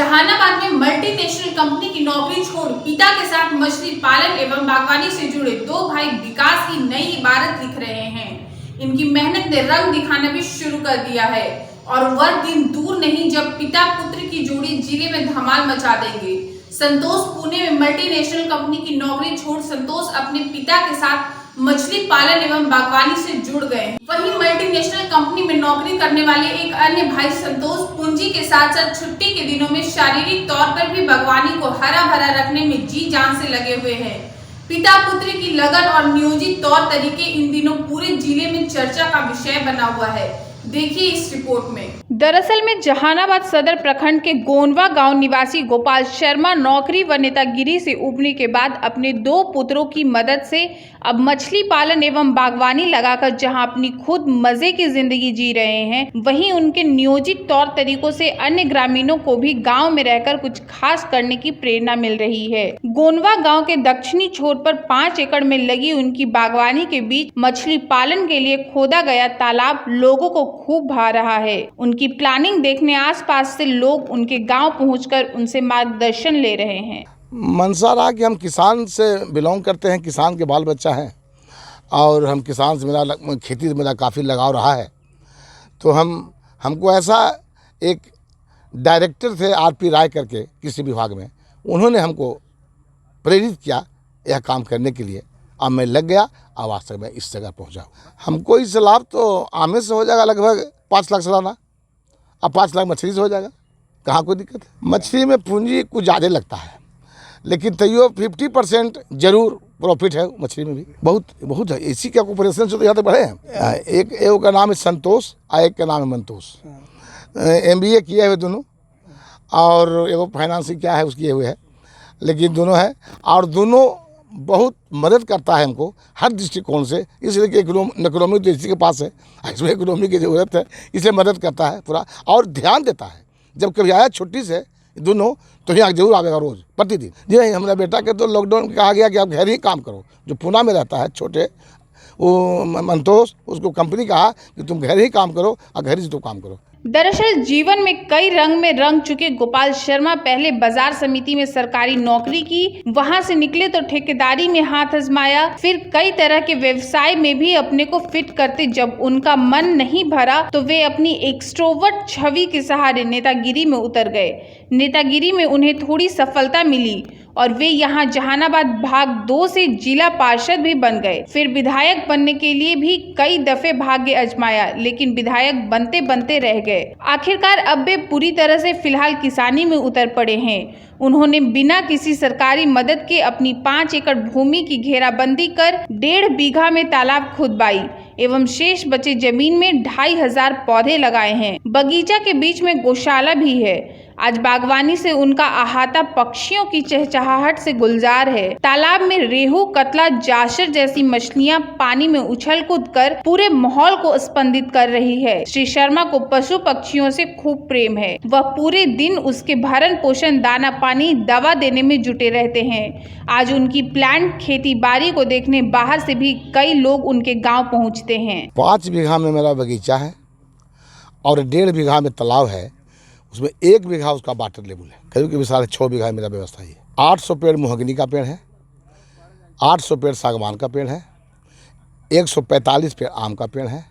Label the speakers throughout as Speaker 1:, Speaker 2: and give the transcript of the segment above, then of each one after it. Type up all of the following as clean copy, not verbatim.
Speaker 1: जहानाबाद में multinational company की नौकरी छोड़ पिता के साथ मछली पालन एवं बागवानी से जुड़े दो भाई विकास की नई इबारत लिख रहे हैं। इनकी मेहनत ने रंग दिखाना भी शुरू कर दिया है और वह दिन दूर नहीं जब पिता पुत्र की जोड़ी जिले में धमाल मचा देंगे। संतोष पुणे में मल्टीनेशनल कंपनी की नौकरी छोड़ संतोष अपने पिता के साथ मछली पालन एवं बागवानी से जुड़ गए। वहीं मल्टीनेशनल कंपनी में नौकरी करने वाले एक अन्य भाई संतोष पूंजी के साथ साथ छुट्टी के दिनों में शारीरिक तौर पर भी बागवानी को हरा भरा रखने में जी जान से लगे हुए हैं। पिता पुत्र की लगन और नियोजित तौर तरीके इन दिनों पूरे जिले में चर्चा का विषय बना हुआ है। देखिए इस रिपोर्ट में। दरअसल में जहानाबाद सदर प्रखंड के गोनवा गांव निवासी गोपाल शर्मा नौकरी व नेतागिरी से उबरने के बाद अपने दो पुत्रों की मदद से अब मछली पालन एवं बागवानी लगाकर जहां अपनी खुद मजे की जिंदगी जी रहे हैं, वहीं उनके नियोजित तौर तरीकों से अन्य ग्रामीणों को भी गांव में रहकर कुछ खास करने की प्रेरणा मिल रही है। गोनवा गांव के दक्षिणी छोर पर 5 एकड़ में लगी उनकी बागवानी के बीच मछली पालन के लिए खोदा गया तालाब लोगों को खूब भा रहा है। उनकी प्लानिंग देखने आसपास से लोग उनके गांव पहुंचकर उनसे मार्गदर्शन ले रहे हैं।
Speaker 2: मनसा रहा कि हम किसान से बिलोंग करते हैं, किसान के बाल बच्चा हैं और हम किसान से मेरा खेती से मेरा काफ़ी लगाव रहा है। तो हमको ऐसा एक डायरेक्टर थे आरपी राय करके किसी विभाग में, उन्होंने हमको प्रेरित किया यह काम करने के लिए। अब मैं लग गया, अब आज तक मैं इस जगह पहुंचा। हमको इस लाभ तो आमे से हो जाएगा लगभग 5 लाख सालाना। अब 5 लाख मछली से हो जाएगा, कहाँ कोई दिक्कत है। मछली में पूंजी कुछ ज़्यादा लगता है, लेकिन तैयो 50% जरूर प्रॉफिट है मछली में भी। बहुत है। इसी के ऑपरेशन से तो यहाँ तक बढ़े हैं। एक का नाम है संतोष और एक का नाम है मंतोष। MBA किए हुए दोनों, और एगो फाइनेंस क्या है उसकी हुए है, लेकिन दोनों है और दोनों बहुत मदद करता है हमको हर दृष्टिकोण से। इसलिए कि इकोनॉमी तो इसी के पास है, इसमें इकोनॉमी की ज़रूरत है, इसलिए मदद करता है पूरा और ध्यान देता है। जब कभी आया छुट्टी से दोनों तो यहाँ जरूर आवेगा रोज़ प्रतिदिन। जी नहीं, हमारा बेटा के तो लॉकडाउन में कहा गया कि आप घर ही काम करो। जो पुणे में रहता है छोटे वो मंतोष, उसको कंपनी कहा कि तुम घर ही काम करो और घर ही से तो काम करो।
Speaker 1: दरअसल जीवन में कई रंग में रंग चुके गोपाल शर्मा पहले बाजार समिति में सरकारी नौकरी की, वहां से निकले तो ठेकेदारी में हाथ आजमाया, फिर कई तरह के व्यवसाय में भी अपने को फिट करते। जब उनका मन नहीं भरा तो वे अपनी एक्सट्रोवर्ट छवि के सहारे नेतागिरी में उतर गए। नेतागिरी में उन्हें थोड़ी सफलता मिली और वे यहाँ जहानाबाद भाग 2 से जिला पार्षद भी बन गए। फिर विधायक बनने के लिए भी कई दफे भाग्य आजमाया, लेकिन विधायक बनते बनते रह गए। आखिरकार अब वे पूरी तरह से फिलहाल किसानी में उतर पड़े हैं। उन्होंने बिना किसी सरकारी मदद के अपनी 5 एकड़ भूमि की घेराबंदी कर 1.5 बीघा में तालाब खुदवाई एवं शेष बचे जमीन में 2500 पौधे लगाए हैं। बगीचा के बीच में गौशाला भी है। आज बागवानी से उनका अहाता पक्षियों की चहचहाहट से गुलजार है। तालाब में रेहू, कतला, जासर जैसी मछलियां पानी में उछल कूद कर पूरे माहौल को स्पंदित कर रही है। श्री शर्मा को पशु पक्षियों से खूब प्रेम है। वह पूरे दिन उसके भरण पोषण, दाना पानी, दवा देने में जुटे रहते हैं। आज उनकी प्लांट खेती बाड़ी को देखने बाहर से भी कई लोग उनके गाँव पहुँचते हैं।
Speaker 2: 5 बीघा में मेरा बगीचा है और 1.5 बीघा में तालाब है। उसमें 1 बीघा उसका वाटर लेवल है। करीब 6.5 बीघा मेरा व्यवस्था है। 800 पेड़ मुहगनी का पेड़ है, 800 पेड़ सागवान का पेड़ है, 145 पेड़ आम का पेड़ है,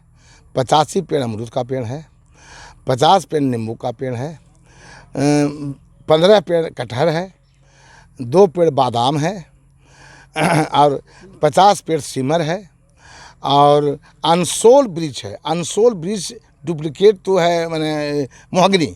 Speaker 2: 85 पेड़ अमरूद का पेड़ है, 50 पेड़ नींबू का पेड़ है, 15 पेड़ कटहल है, 2 पेड़ बादाम है और 50 पेड़ सिमर है और अनसोल ब्रिज है। अनसोल ब्रिज डुप्लीकेट तो है, मैंने मुहगनी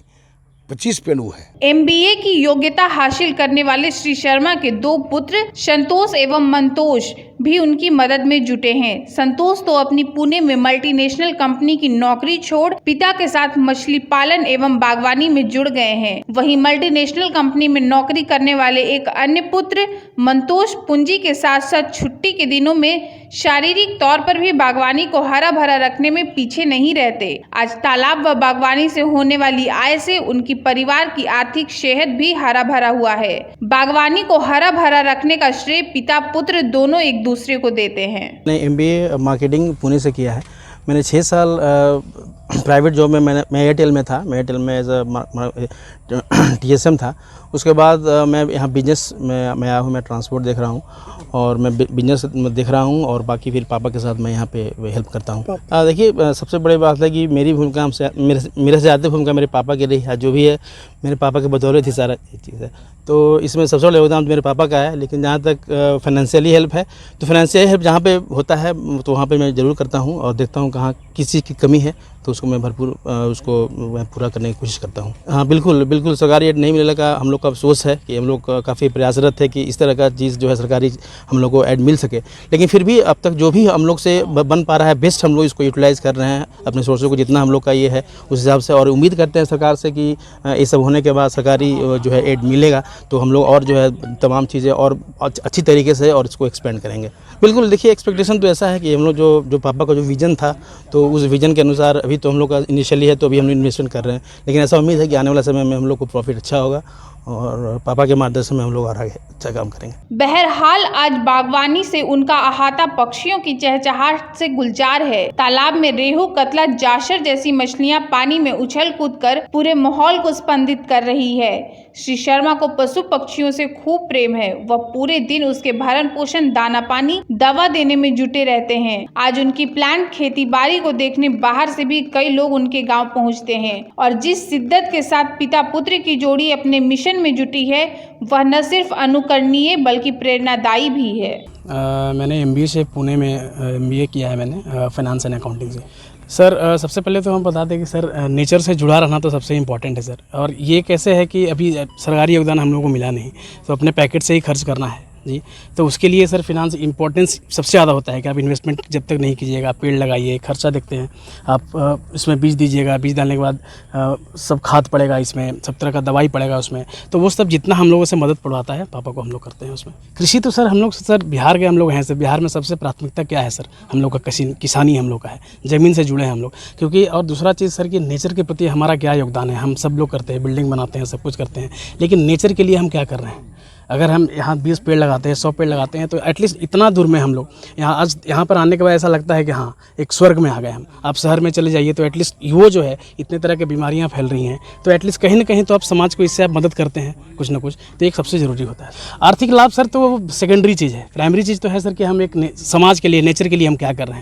Speaker 2: 25 पेड़ वो है।
Speaker 1: MBA की योग्यता हासिल करने वाले श्री शर्मा के 2 पुत्र संतोष एवं मंतोष भी उनकी मदद में जुटे हैं। संतोष तो अपनी पुणे में मल्टीनेशनल कंपनी की नौकरी छोड़ पिता के साथ मछली पालन एवं बागवानी में जुड़ गए हैं। वहीं मल्टीनेशनल कंपनी में नौकरी करने वाले एक अन्य पुत्र मंतोष पूंजी के साथ साथ छुट्टी के दिनों में शारीरिक तौर पर भी बागवानी को हरा भरा रखने में पीछे नहीं रहते। आज तालाब व बागवानी से होने वाली आय से उनकी परिवार की आर्थिक सेहत भी हरा भरा हुआ है। बागवानी को हरा भरा रखने का श्रेय पिता पुत्र दोनों एक दूसरे को देते हैं।
Speaker 3: मैंने MBA मार्केटिंग पुणे से किया है। मैंने 6 साल प्राइवेट जॉब में मैं एयरटेल में था। मैं एयरटेल में एज TSM था। उसके बाद मैं यहाँ बिजनेस में मैं आया हूँ। मैं ट्रांसपोर्ट देख रहा हूँ और मैं बिजनेस देख रहा हूँ और बाकी फिर पापा के साथ मैं यहाँ पे हेल्प करता हूँ। देखिए, सबसे बड़ी बात है कि मेरी भूमिका मेरे से ज़्यादा भूमिका मेरे पापा की रही है। जो भी है मेरे पापा के बदौलत ही सारा चीज़ है। तो इसमें सबसे बड़ा योगदान मेरे पापा का है। लेकिन जहाँ तक फाइनेंशियली हेल्प है तो फाइनेंशियल हेल्प जहाँ पे होता है तो वहाँ पे मैं ज़रूर करता हूँ और देखता हूँ कहाँ किस चीज़ की कमी है तो उसको मैं भरपूर उसको मैं पूरा करने की कोशिश करता हूँ। हाँ, बिल्कुल सरकारी एड नहीं मिलने का हम लोग का अफसोस है कि हम लोग काफ़ी प्रयासरत है कि इस तरह का चीज़ जो है सरकारी हम लोग को एड मिल सके। लेकिन फिर भी अब तक जो भी हम लोग से बन पा रहा है बेस्ट हम लोग इसको यूटिलाइज़ कर रहे हैं अपने सोर्सों को जितना हम लोग का ये है उस हिसाब से। और उम्मीद करते हैं सरकार से कि ये सब होने के बाद सरकारी जो है एड मिलेगा तो हम लोग और जो है तमाम चीज़ें और अच्छी तरीके से और इसको एक्सपेंड करेंगे। बिल्कुल, देखिए एक्सपेक्टेशन तो ऐसा है कि हम लोग जो पापा का जो विज़न था तो उस विज़न के अनुसार अभी तो हम लोग का इनिशियली है तो अभी हम लोग इन्वेस्टमेंट कर रहे हैं। लेकिन ऐसा उम्मीद है कि आने वाला समय में हम लोग को प्रॉफिट अच्छा होगा और पापा के मार्गदर्शन में हम लोग और आगे अच्छा काम करेंगे।
Speaker 1: बहरहाल आज बागवानी से उनका अहाता पक्षियों की चहचहाहट से गुलजार है। तालाब में रेहू, कतला, जासर जैसी मछलियां पानी में उछल कूद कर पूरे माहौल को स्पंदित कर रही है। श्री शर्मा को पशु पक्षियों से खूब प्रेम है। वह पूरे दिन उसके भरण पोषण, दाना पानी, दवा देने में जुटे रहते हैं। आज उनकी प्लांट खेती बाड़ी को देखने बाहर से भी कई लोग उनके गाँव पहुँचते हैं और जिस शिद्दत के साथ पिता पुत्र की जोड़ी अपने मिशन में जुटी है वह न सिर्फ अनुकरणीय बल्कि प्रेरणादायी भी है।
Speaker 4: मैंने MBA से पुणे में MBA किया है मैंने फाइनेंस एंड अकाउंटिंग से। सर सबसे पहले तो हम बता दें कि सर नेचर से जुड़ा रहना तो सबसे इम्पॉर्टेंट है सर। और ये कैसे है कि अभी सरकारी योगदान हम लोगों को मिला नहीं तो अपने पैकेट से ही खर्च करना है जी। तो उसके लिए सर फिनांस इंपॉर्टेंस सबसे ज़्यादा होता है कि आप इन्वेस्टमेंट जब तक नहीं कीजिएगा, आप पेड़ लगाइए, खर्चा देखते हैं, आप इसमें बीज दीजिएगा, बीज डालने के बाद सब खाद पड़ेगा, इसमें सब तरह का दवाई पड़ेगा उसमें। तो वो सब जितना हम लोगों से मदद पड़वाता है पापा को हम लोग करते हैं उसमें। कृषि तो सर हम लोग सर बिहार के हम लोग हैं सर। बिहार में सबसे प्राथमिकता क्या है सर? हम लोग का किसानी हम लोग का है, ज़मीन से जुड़े हैं हम लोग। क्योंकि और दूसरा चीज़ सर कि नेचर के प्रति हमारा क्या योगदान है। हम सब लोग करते हैं, बिल्डिंग बनाते हैं, सब कुछ करते हैं, लेकिन नेचर के लिए हम क्या कर रहे हैं? अगर हम यहाँ 20 पेड़ लगाते हैं, 100 पेड़ लगाते हैं तो एटलीस्ट इतना दूर में हम लोग यहाँ पर आने के बाद ऐसा लगता है कि हाँ एक स्वर्ग में आ गए हम। आप शहर में चले जाइए तो एटलीस्ट वो जो है इतने तरह की बीमारियाँ फैल रही हैं तो एटलीस्ट कहीं ना कहीं तो आप समाज को इससे आप मदद करते हैं कुछ ना कुछ, तो एक सबसे ज़रूरी होता है। आर्थिक लाभ सर तो वो सेकेंडरी चीज़ है। प्राइमरी चीज़ तो है सर कि हम एक समाज के लिए, नेचर के लिए हम क्या कर रहे हैं।